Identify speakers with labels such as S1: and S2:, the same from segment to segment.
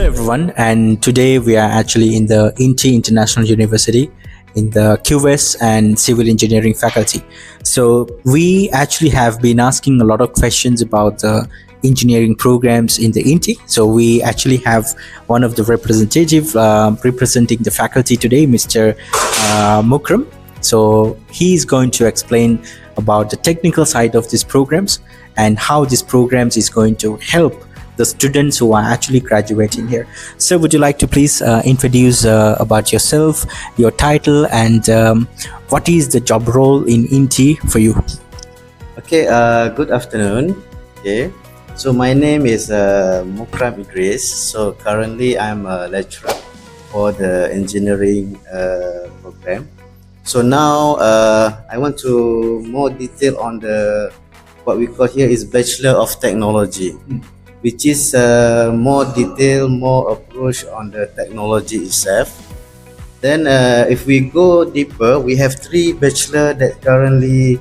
S1: everyone, and today we are actually in the INTI International University in the QS and Civil Engineering faculty. So we actually have been asking a lot of questions about the engineering programs in the INTI. So we actually have one of the representative representing the faculty today, Mr. Mukram. So he's going to explain about the technical side of these programs and how these programs is going to help the students who are actually graduating here. So would you like to please introduce about yourself, your title, and what is the job role in INTI for you?
S2: Okay, good afternoon. Okay, so my name is Mukram Idris. So currently I'm a lecturer for the engineering program. So now I want to more detail on the what we call here is Bachelor of Technology, which is more detail, more approach on the technology itself. Then if we go deeper, we have 3 bachelor that currently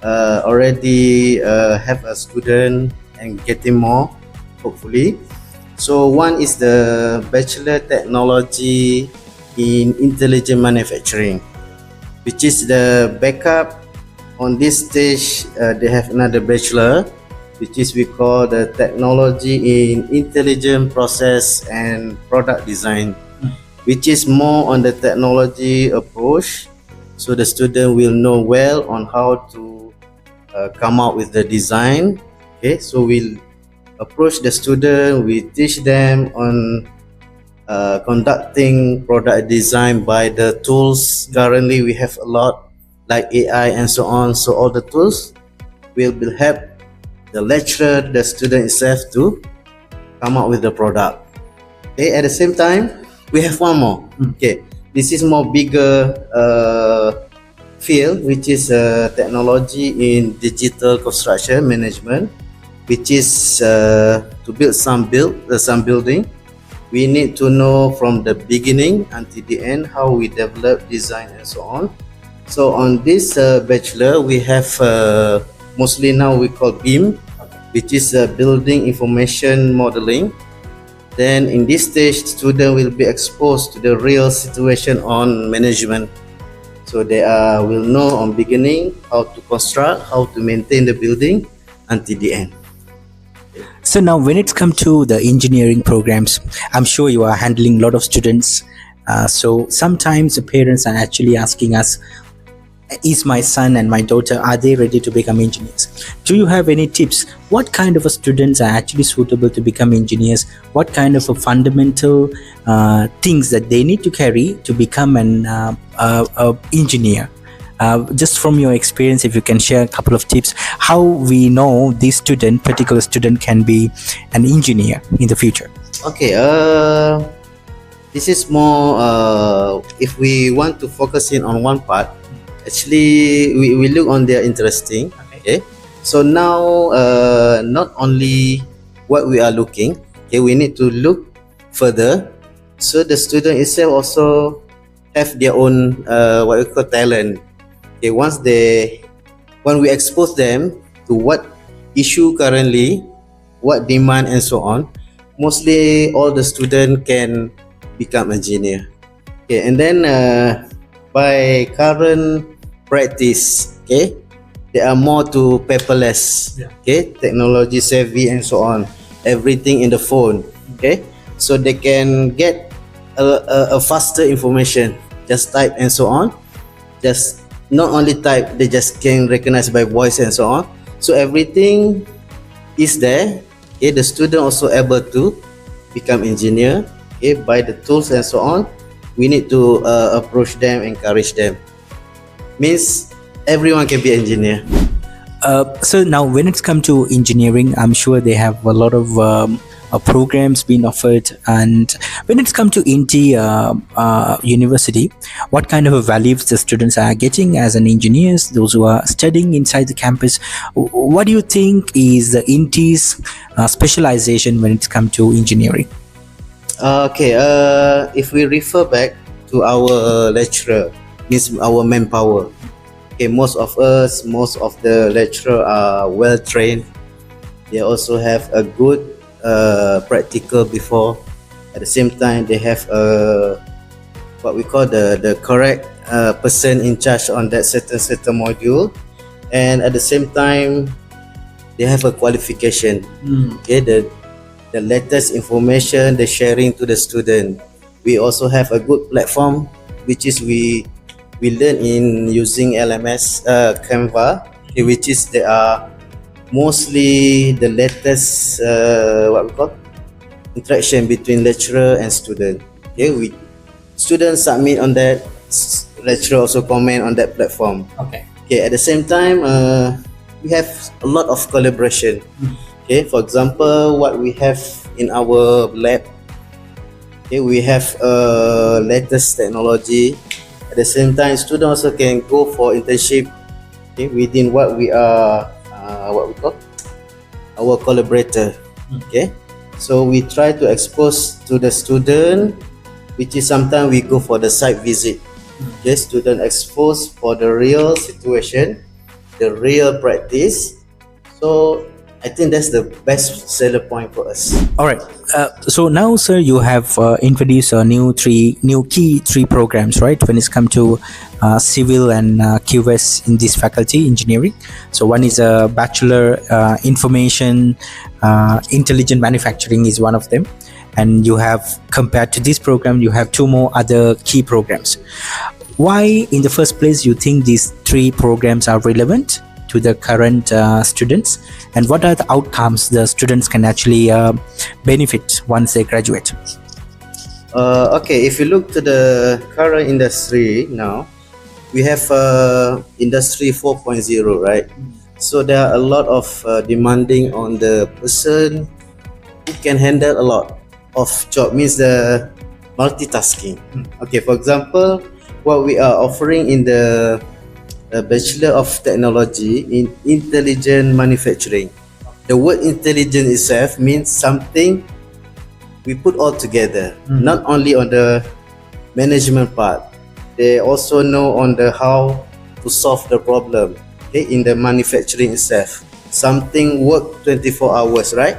S2: already have a student and getting more, hopefully. So one is the Bachelor Technology in Intelligent Manufacturing, which is the backup. On this stage, they have another bachelor, which is we call the Technology in Intelligent Process and Product Design, which is more on the technology approach. So the student will know well on how to come out with the design. Okay, so we'll approach the student, we teach them on conducting product design by the tools. Currently we have a lot like AI and so on. So all the tools will help the lecturer, the student itself to come up with the product. Okay, at the same time, we have one more. Okay, this is more bigger field, which is technology in digital construction management, which is to build some building. We need to know from the beginning until the end how we develop, design, and so on. So on this bachelor, we have mostly now we call BIM, which is Building Information Modeling. Then in this stage, student will be exposed to the real situation on management. So they will know on beginning how to construct, how to maintain the building until the end.
S1: So now when it's come to the engineering programs, I'm sure you are handling a lot of students. So sometimes the parents are actually asking us, is my son and my daughter, are they ready to become engineers? Do you have any tips? What kind of students are actually suitable to become engineers? What kind of fundamental things that they need to carry to become an engineer? Just from your experience, if you can share a couple of tips, how we know this particular student can be an engineer in the future.
S2: Okay, this is more if we want to focus in on one part. Actually, we look on their interesting. Okay, so now not only what we are looking, okay, we need to look further. So the student itself also have their own what we call talent. Okay, when we expose them to what issue currently, what demand and so on, mostly all the student can become engineer. Okay, and then by current practice, okay, they are more to paperless, okay, technology savvy and so on, everything in the phone. Okay, so they can get a faster information, just type and so on, just not only type, they just can recognize by voice and so on. So everything is there. Okay, the student also able to become engineer, okay, by the tools and so on. We need to approach them, encourage them. Means everyone can be engineer.
S1: So now when it's come to engineering, I'm sure they have a lot of programs being offered. And when it's come to INTI University, what kind of values the students are getting as an engineers, those who are studying inside the campus? What do you think is the INTI's specialization when it's come to engineering?
S2: Okay, if we refer back to our lecturer, means our manpower. Okay, most of the lecturer are well trained. They also have a good practical before. At the same time, they have what we call the correct person in charge on that certain module, and at the same time, they have a qualification. Okay, the latest information, the sharing to the student. We also have a good platform, which is we learn in using LMS Canva, okay, which is they are mostly the latest what we call interaction between lecturer and student. Okay, we students submit on that, lecturer also comment on that platform.
S1: Okay.
S2: Okay, at the same time, we have a lot of collaboration. Okay, for example, what we have in our lab, okay, we have latest technology. At the same time, students also can go for internship, okay, within what we are, what we call our collaborator. Okay, so we try to expose to the student, which is sometimes we go for the site visit. Okay, student exposed for the real situation, the real practice. So I think that's the best seller point for us.
S1: All right. So now, sir, you have introduced a new key three programs, right? When it's come to civil and QS in this faculty engineering. So one is a bachelor information intelligent manufacturing is one of them, and you have, compared to this program, you have two more other key programs. Why, in the first place, you think these three programs are relevant to the current students, and what are the outcomes the students can actually benefit once they graduate?
S2: Okay, if you look to the current industry now, we have industry 4.0, right? So there are a lot of demanding on the person who can handle a lot of job, means the multitasking. Okay, for example, what we are offering in the Bachelor of Technology in Intelligent Manufacturing. The word intelligent itself means something we put all together, not only on the management part. They also know on the how to solve the problem, okay, in the manufacturing itself. Something work 24 hours, right?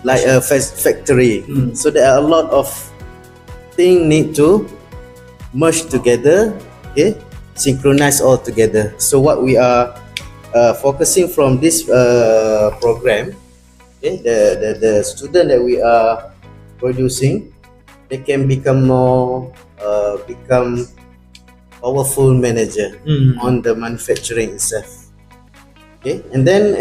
S2: Like a factory. So there are a lot of things need to merge together, okay, synchronize all together. So what we are focusing from this program, okay, the student that we are producing, they can become more become powerful manager on the manufacturing itself. Okay, and then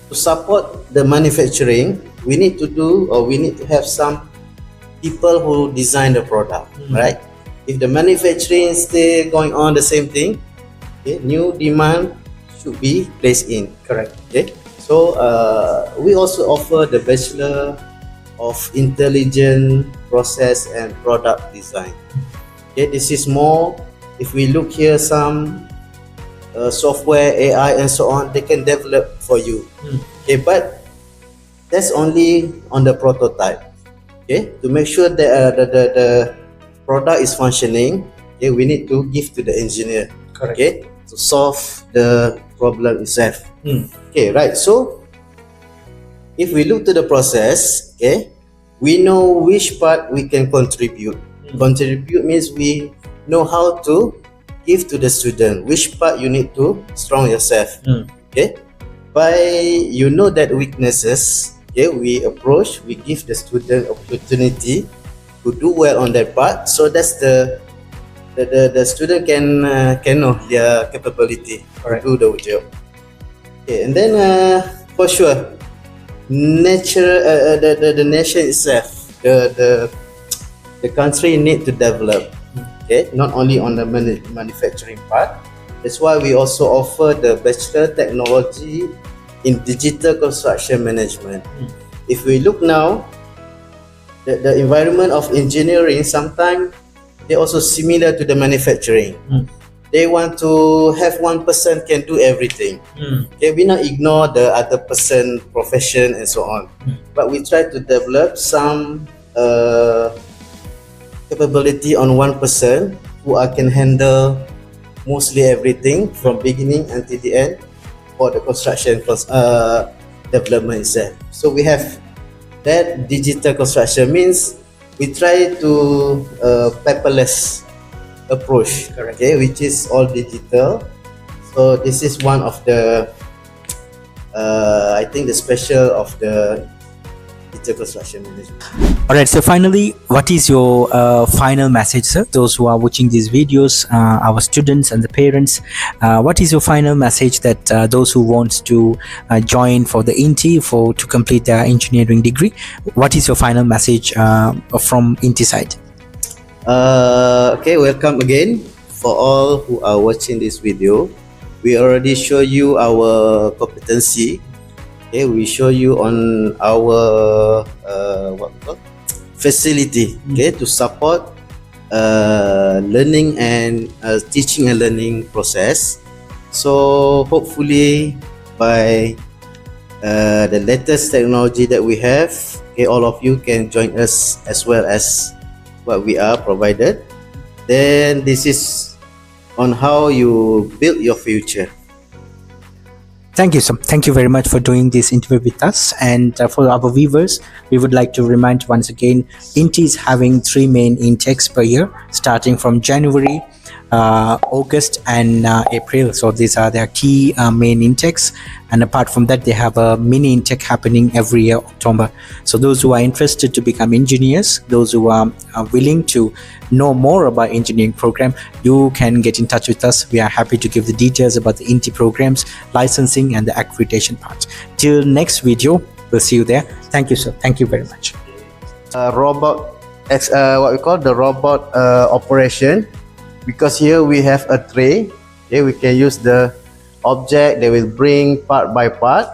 S2: to support the manufacturing, we need to have some people who design the product, right? If the manufacturing is still going on the same thing, okay, new demand should be placed in.
S1: Correct.
S2: Okay, so we also offer the Bachelor of Intelligent Process and Product Design. Okay, this is more, if we look here, some software, AI and so on, they can develop for you. Okay, but that's only on the prototype. Okay, to make sure that the product is functioning, okay, we need to give to the engineer.
S1: Correct.
S2: Okay, to solve the problem itself. Okay, right. So if we look to the process, okay, we know which part we can contribute. Contribute means we know how to give to the student, which part you need to strong yourself. Okay, by you know that weaknesses, okay, we give the student opportunity to do well on that part. So that's the student can know their capability to do the job. Okay, and then for sure, the nation itself, the country need to develop. Okay, not only on the manufacturing part. That's why we also offer the Bachelor Technology in Digital Construction Management. If we look now, the environment of engineering, sometimes they also similar to the manufacturing. They want to have one person can do everything. Okay, we not ignore the other person profession and so on, but we try to develop some capability on one person who can handle mostly everything from beginning until the end for the construction development itself. So we have that digital construction means we try to paperless approach,
S1: Correct.
S2: okay, which is all digital. So this is one of the I think the special of the digital construction management.
S1: All right. So finally, what is your final message, sir? Those who are watching these videos, our students and the parents, what is your final message that those who want to join for the INTI to complete their engineering degree? What is your final message from INTI side?
S2: Okay, welcome again for all who are watching this video. We already show you our competency. Okay, we show you on our what we call facility. Okay, to support learning and teaching and learning process. So hopefully by the latest technology that we have, okay, all of you can join us as well as what we are provided. Then this is on how you build your future.
S1: Thank you, sir. Thank you very much for doing this interview with us. And for our viewers, we would like to remind once again, INTI is having 3 main intakes per year, starting from January, August and April. So these are their key main intakes. And apart from that, they have a mini intake happening every year, October. So those who are interested to become engineers, those who are willing to know more about engineering program, you can get in touch with us. We are happy to give the details about the INTI programs, licensing and the accreditation part. Till next video, we'll see you there. Thank you, sir. Thank you very much.
S2: What we call the robot operation, because here we have a tray. Okay, we can use the object. They will bring part by part.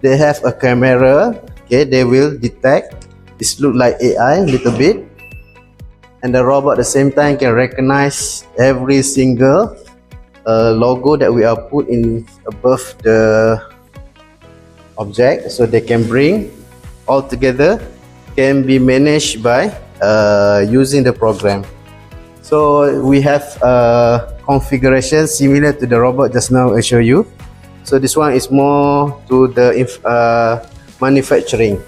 S2: They have a camera. Okay, they will detect. This look like AI a little bit, and the robot at the same time can recognize every single logo that we are put in above the object, so they can bring all together, can be managed by using the program. So we have configuration similar to the robot just now I show you. So this one is more to the manufacturing.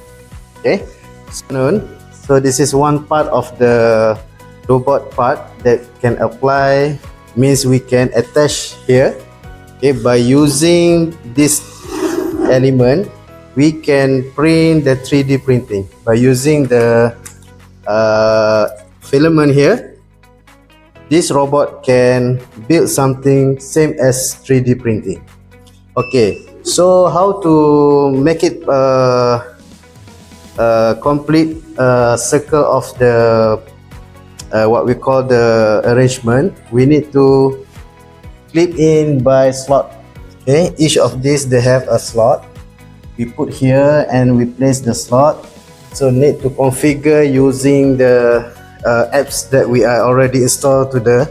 S2: Okay, so this is one part of the robot part that can apply, means we can attach here. Okay, by using this element we can print the 3D printing by using the filament here. This robot can build something same as 3D printing. Okay, so how to make it complete circle of the what we call the arrangement? We need to clip in by slot. Okay, each of these they have a slot. We put here and we place the slot. So need to configure using the apps that we are already installed to the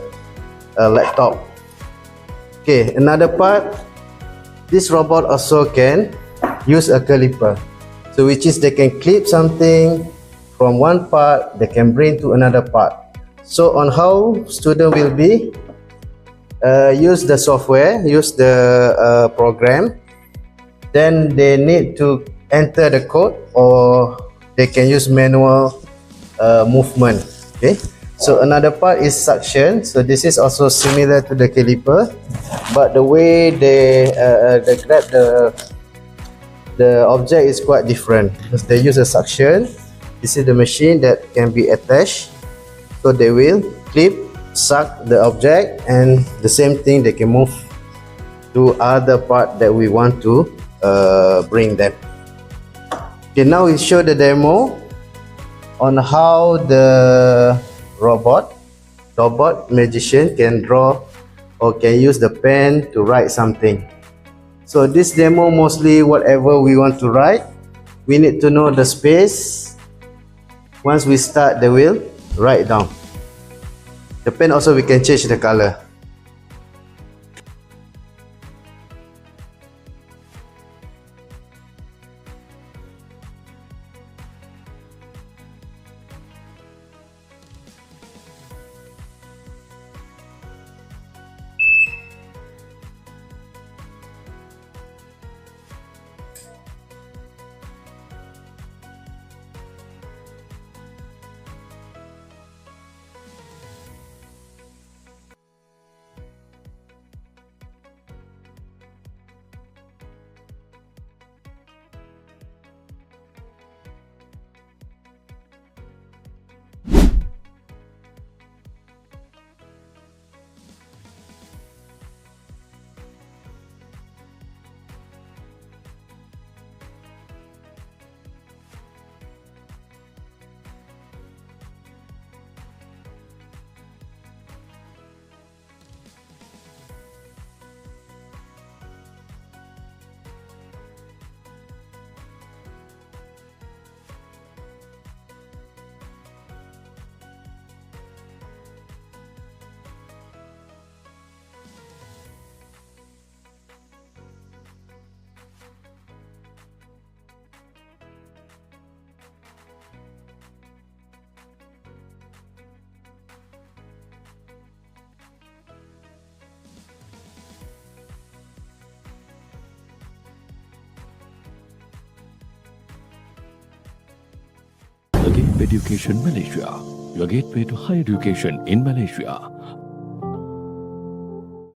S2: laptop. Okay, another part, this robot also can use a caliper, so which is they can clip something from one part, they can bring to another part. So on how student will be use the software, use the program, then they need to enter the code or they can use manual movement. Okay, so another part is suction. So this is also similar to the caliper, but the way they grab the object is quite different because they use a suction. This is the machine that can be attached, so they will clip, suck the object, and the same thing they can move to other part that we want to bring them. Okay, now we show the demo on how the robot magician can draw or can use the pen to write something. So this demo mostly whatever we want to write, we need to know the space. Once we start, they will write down. The pen also we can change the color.
S3: Agape Education Malaysia, your gateway to higher education in Malaysia.